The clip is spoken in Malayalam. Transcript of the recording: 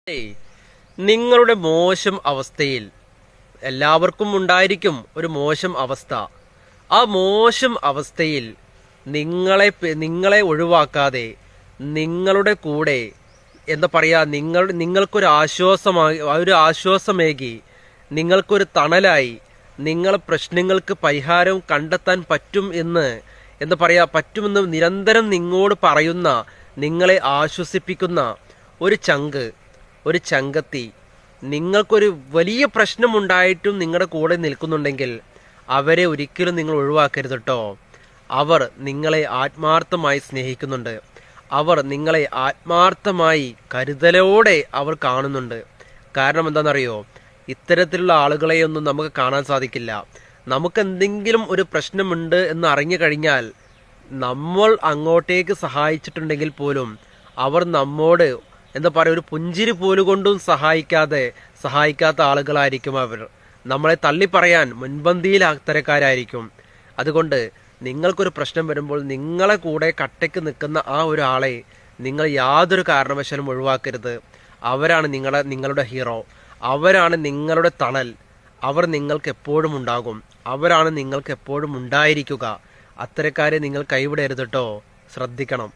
ഏയ്, നിങ്ങളുടെ മോശം അവസ്ഥയിൽ എല്ലാവർക്കും ഉണ്ടായിരിക്കും ഒരു മോശം അവസ്ഥ. ആ മോശം അവസ്ഥയിൽ നിങ്ങളെ ഒഴിവാക്കാതെ നിങ്ങളുടെ കൂടെ എന്താ പറയാ, നിങ്ങൾക്കൊരു ആശ്വാസമേകി, നിങ്ങൾക്കൊരു തണലായി, നിങ്ങളെ പ്രശ്നങ്ങൾക്ക് പരിഹാരം കണ്ടെത്താൻ പറ്റുമെന്ന് നിരന്തരം നിങ്ങളോട് പറയുന്ന, നിങ്ങളെ ആശ്വസിപ്പിക്കുന്ന ഒരു ചങ്കത്തി നിങ്ങൾക്കൊരു വലിയ പ്രശ്നമുണ്ടായിട്ടും നിങ്ങളുടെ കൂടെ നിൽക്കുന്നുണ്ടെങ്കിൽ അവരെ ഒരിക്കലും നിങ്ങൾ ഒഴിവാക്കരുത് കേട്ടോ. അവർ നിങ്ങളെ ആത്മാർത്ഥമായി സ്നേഹിക്കുന്നുണ്ട്. അവർ നിങ്ങളെ ആത്മാർത്ഥമായി കരുതലോടെ അവർ കാണുന്നുണ്ട്. കാരണം എന്താണെന്നറിയോ, ഇത്തരത്തിലുള്ള ആളുകളെയൊന്നും നമുക്ക് കാണാൻ സാധിക്കില്ല. നമുക്ക് എന്തെങ്കിലും ഒരു പ്രശ്നമുണ്ട് എന്ന് അറിഞ്ഞു കഴിഞ്ഞാൽ നമ്മൾ അങ്ങോട്ടേക്ക് സഹായിച്ചിട്ടുണ്ടെങ്കിൽ പോലും അവർ നമ്മോട് എന്താ പറയുക, ഒരു പുഞ്ചിരി പോലുകൊണ്ടും സഹായിക്കാത്ത ആളുകളായിരിക്കും അവർ. നമ്മളെ തള്ളി പറയാൻ മുൻപന്തിയിൽ അത്തരക്കാരായിരിക്കും. അതുകൊണ്ട് നിങ്ങൾക്കൊരു പ്രശ്നം വരുമ്പോൾ നിങ്ങളെ കൂടെ കട്ടയ്ക്ക് നിൽക്കുന്ന ആ ഒരാളെ നിങ്ങൾ യാതൊരു കാരണവശാലും ഒഴിവാക്കരുത്. അവരാണ് നിങ്ങളുടെ ഹീറോ, അവരാണ് നിങ്ങളുടെ തണൽ. അവർ നിങ്ങൾക്ക് എപ്പോഴും ഉണ്ടാകും, അവരാണ് നിങ്ങൾക്ക് എപ്പോഴും ഉണ്ടായിരിക്കുക. അത്തരക്കാരെ നിങ്ങൾ കൈവിടരുത് കേട്ടോ. ശ്രദ്ധിക്കണം.